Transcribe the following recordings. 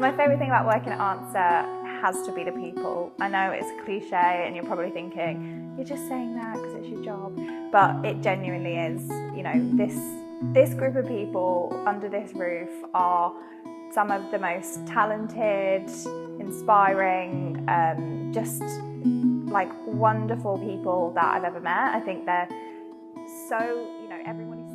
my favourite thing about working at Answer has to be the people. I know it's a cliche and you're probably thinking, you're just saying that because it's your job, but it genuinely is. You know, this group of people under this roof are some of the most talented, inspiring, just like wonderful people that I've ever met. I think they're so, you know, everyone is so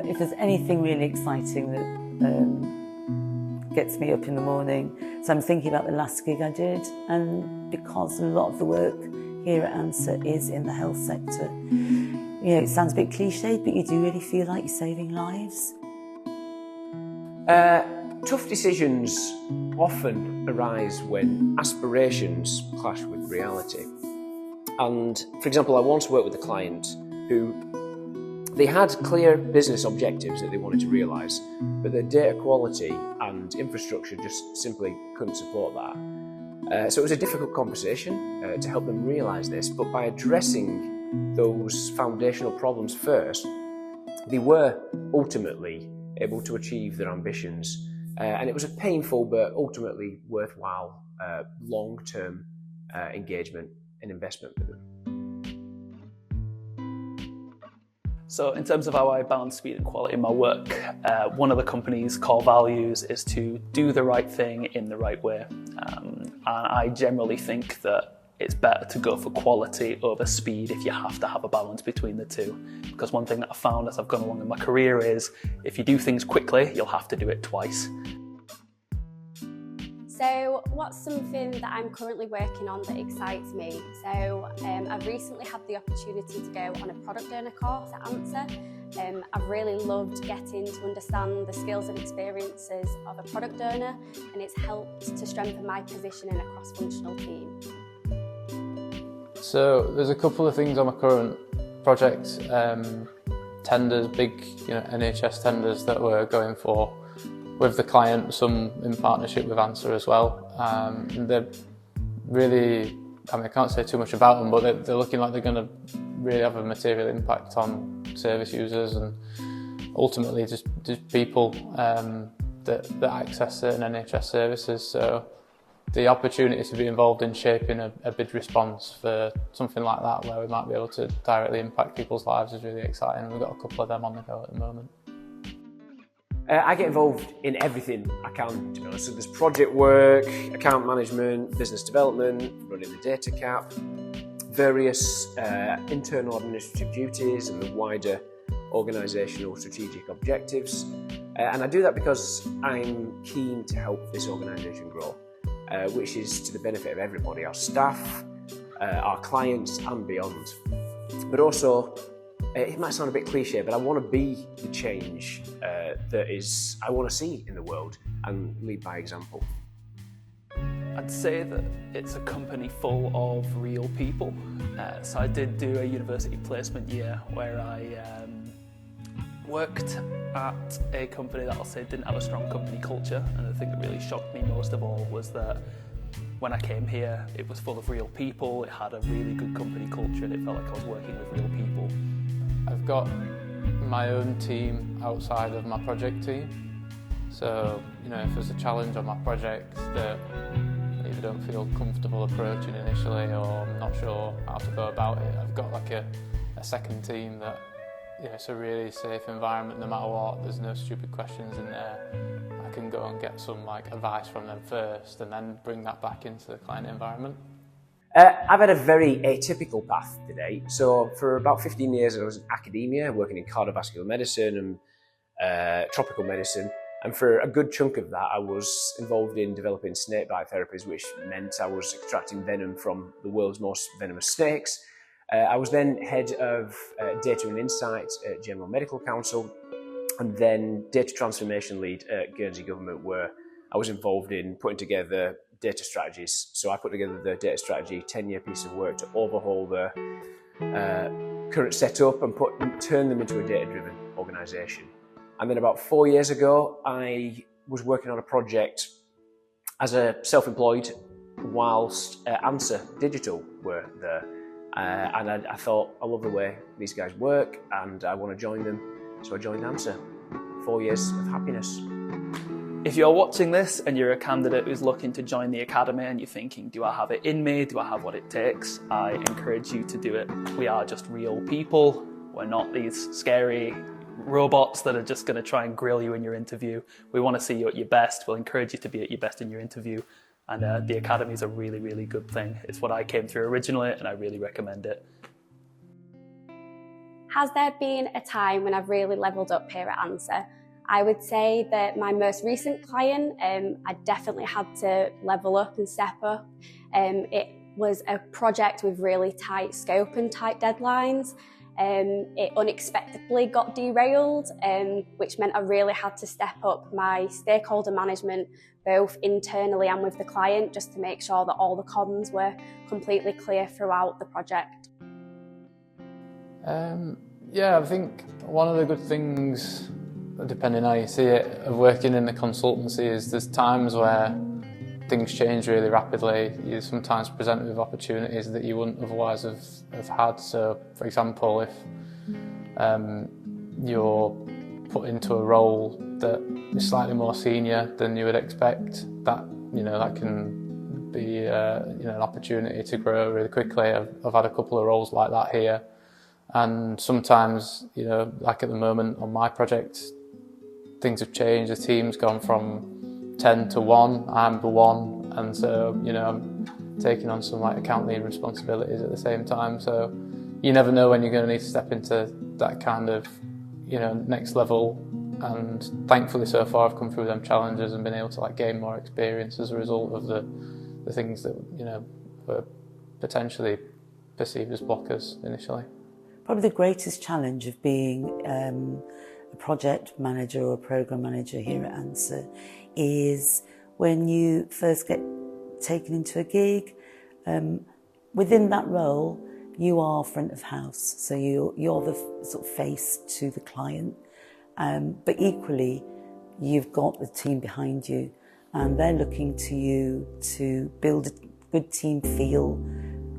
If there's anything really exciting that gets me up in the morning, so I'm thinking about the last gig I did, and because a lot of the work here at Answer is in the health sector, you know, it sounds a bit cliched, but you do really feel like you're saving lives. Tough decisions often arise when aspirations clash with reality. And for example, I once worked with a client who they had clear business objectives that they wanted to realise, but their data quality and infrastructure just simply couldn't support that. So it was a difficult conversation to help them realise this, but by addressing those foundational problems first, they were ultimately able to achieve their ambitions. And it was a painful but ultimately worthwhile long-term engagement and investment for them. So in terms of how I balance speed and quality in my work, one of the company's core values is to do the right thing in the right way. And I generally think that it's better to go for quality over speed if you have to have a balance between the two. Because one thing that I've found as I've gone along in my career is if you do things quickly, you'll have to do it twice. So what's something that I'm currently working on that excites me? So I've recently had the opportunity to go on a product owner course at Answer. I've really loved getting to understand the skills and experiences of a product owner, and it's helped to strengthen my position in a cross-functional team. So there's a couple of things on my current project, tenders, big NHS tenders that we're going for with the client, some in partnership with Answer as well. And they're really, I can't say too much about them, but they're looking like they're going to really have a material impact on service users and ultimately just people that access certain NHS services. So the opportunity to be involved in shaping a bid response for something like that, where we might be able to directly impact people's lives, is really exciting. And we've got a couple of them on the go at the moment. I get involved in everything I can, to be honest. So there's project work, account management, business development, running the data cap, various internal administrative duties and the wider organisational strategic objectives. And I do that because I'm keen to help this organisation grow, which is to the benefit of everybody, our staff, our clients and beyond. But also, it might sound a bit cliche, but I want to be the change I want to see in the world and lead by example. I'd say that it's a company full of real people. So I did do a university placement year where I worked at a company that I'll say didn't have a strong company culture, and the thing that really shocked me most of all was that when I came here, it was full of real people, it had a really good company culture, and it felt like I was working with real people. I've got my own team outside of my project team. So, if there's a challenge on my project that either don't feel comfortable approaching initially or I'm not sure how to go about it, I've got like a second team that, it's a really safe environment no matter what. There's no stupid questions in there. I can go and get some advice from them first and then bring that back into the client environment. I've had a very atypical path today. So for about 15 years I was in academia, working in cardiovascular medicine and tropical medicine. And for a good chunk of that I was involved in developing snakebite therapies, which meant I was extracting venom from the world's most venomous snakes. I was then head of data and insights at General Medical Council, and then data transformation lead at Guernsey Government, where I was involved in putting together data strategies. So I put together the data strategy 10-year piece of work to overhaul the current setup and turn them into a data-driven organisation. And then about 4 years ago, I was working on a project as a self-employed whilst Answer Digital were there. And I thought, I love the way these guys work and I want to join them. So I joined Answer. 4 years of happiness. If you're watching this and you're a candidate who's looking to join the academy and you're thinking, do I have it in me? Do I have what it takes? I encourage you to do it. We are just real people. We're not these scary robots that are just going to try and grill you in your interview. We want to see you at your best. We'll encourage you to be at your best in your interview. And the academy is a really, really good thing. It's what I came through originally and I really recommend it. Has there been a time when I've really levelled up here at Answer? I would say that my most recent client, I definitely had to level up and step up. It was a project with really tight scope and tight deadlines. It unexpectedly got derailed, which meant I really had to step up my stakeholder management, both internally and with the client, just to make sure that all the comms were completely clear throughout the project. Yeah, I think one of the good things, depending how you see it, of working in the consultancy is there's times where things change really rapidly. You're sometimes presented with opportunities that you wouldn't otherwise have had. So, for example, if you're put into a role that is slightly more senior than you would expect, that can be an opportunity to grow really quickly. I've had a couple of roles like that here, and sometimes, like at the moment on my project, things have changed. The team's gone from 10 to 1. I'm the 1, and so I'm taking on some account lead responsibilities at the same time. So you never know when you're going to need to step into that kind of next level. And thankfully, so far, I've come through them challenges and been able to gain more experience as a result of the things that were potentially perceived as blockers initially. Probably the greatest challenge of being a project manager or a program manager here at Answer is when you first get taken into a gig. Within that role, you are front of house, so you're the sort of face to the client. But equally, you've got the team behind you, and they're looking to you to build a good team feel,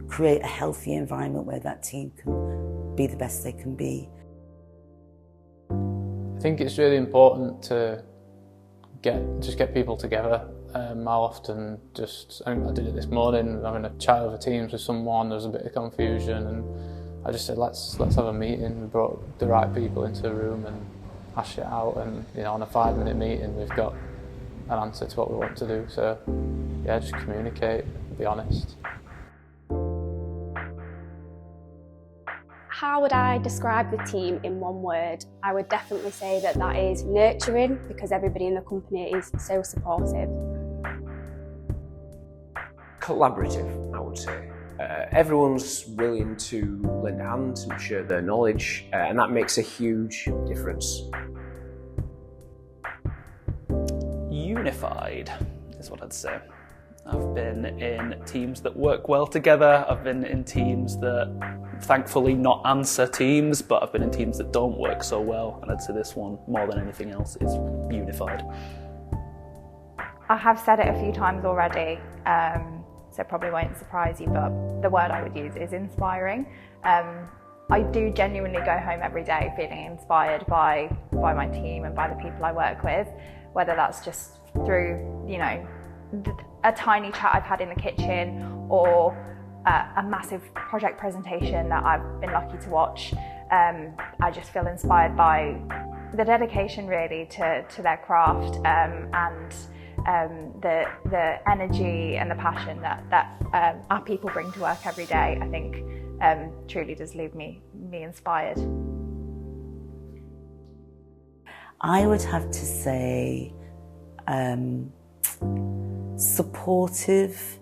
create a healthy environment where that team can be the best they can be. I think it's really important to get people together. I'll often I did it this morning, having a chat over Teams with someone. There was a bit of confusion, and I just said, let's have a meeting. We brought the right people into the room and hash it out, and on a 5-minute meeting we've got an answer to what we want to do. So yeah, just communicate, be honest. How would I describe the team in one word? I would definitely say that is nurturing, because everybody in the company is so supportive. Collaborative, I would say. Everyone's willing to lend a hand and share their knowledge, and that makes a huge difference. Unified is what I'd say. I've been in teams that work well together. I've been in teams that, thankfully, not Answer teams, but I've been in teams that don't work so well. And I'd say this one, more than anything else, is unified. I have said it a few times already, so it probably won't surprise you, but the word I would use is inspiring. I do genuinely go home every day feeling inspired by my team and by the people I work with, whether that's just through, a tiny chat I've had in the kitchen, or a massive project presentation that I've been lucky to watch. I just feel inspired by the dedication really to their craft, and the energy and the passion that our people bring to work every day. I think truly does leave me inspired. I would have to say supportive,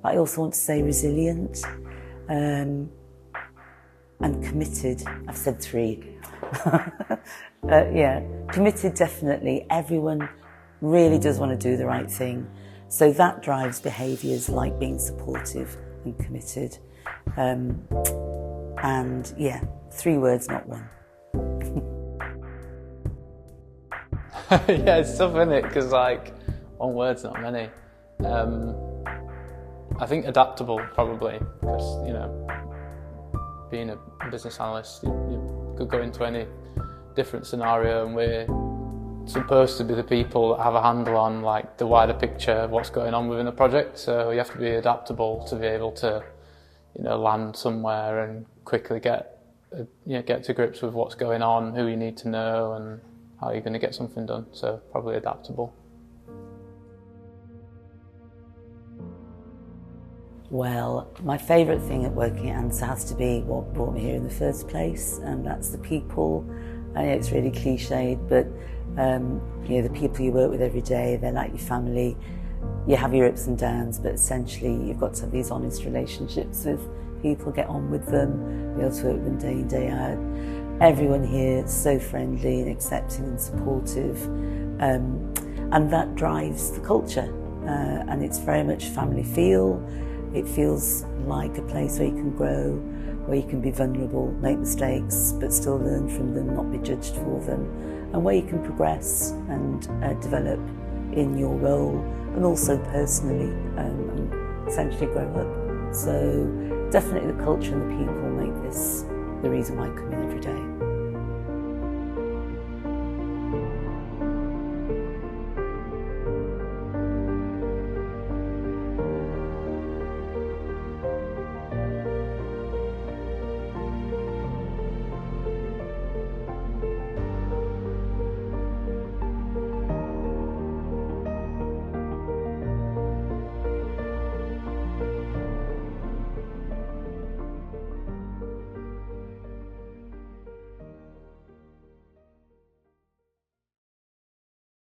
but I also want to say resilient, and committed. I've said 3. Yeah, committed definitely. Everyone really does want to do the right thing, so that drives behaviours like being supportive and committed. And yeah, 3 words, not 1. Yeah, it's tough, isn't it? Because 1 word's not many. I think adaptable probably, because being a business analyst, you could go into any different scenario, and we're supposed to be the people that have a handle on like the wider picture of what's going on within the project. So you have to be adaptable to be able to land somewhere and quickly get to grips with what's going on, who you need to know, and how you're going to get something done. So probably adaptable. Well, my favourite thing at working at ANSA has to be what brought me here in the first place, and that's the people. I know it's really cliched, but the people you work with every day, they're like your family. You have your ups and downs, but essentially you've got to have these honest relationships with people, get on with them, be able to work with them day in, day out. Everyone here is so friendly and accepting and supportive, and that drives the culture, and it's very much family feel. It feels like a place where you can grow, where you can be vulnerable, make mistakes, but still learn from them, not be judged for them, and where you can progress and develop in your role, and also personally, and essentially grow up. So definitely the culture and the people make this the reason why I come in every day.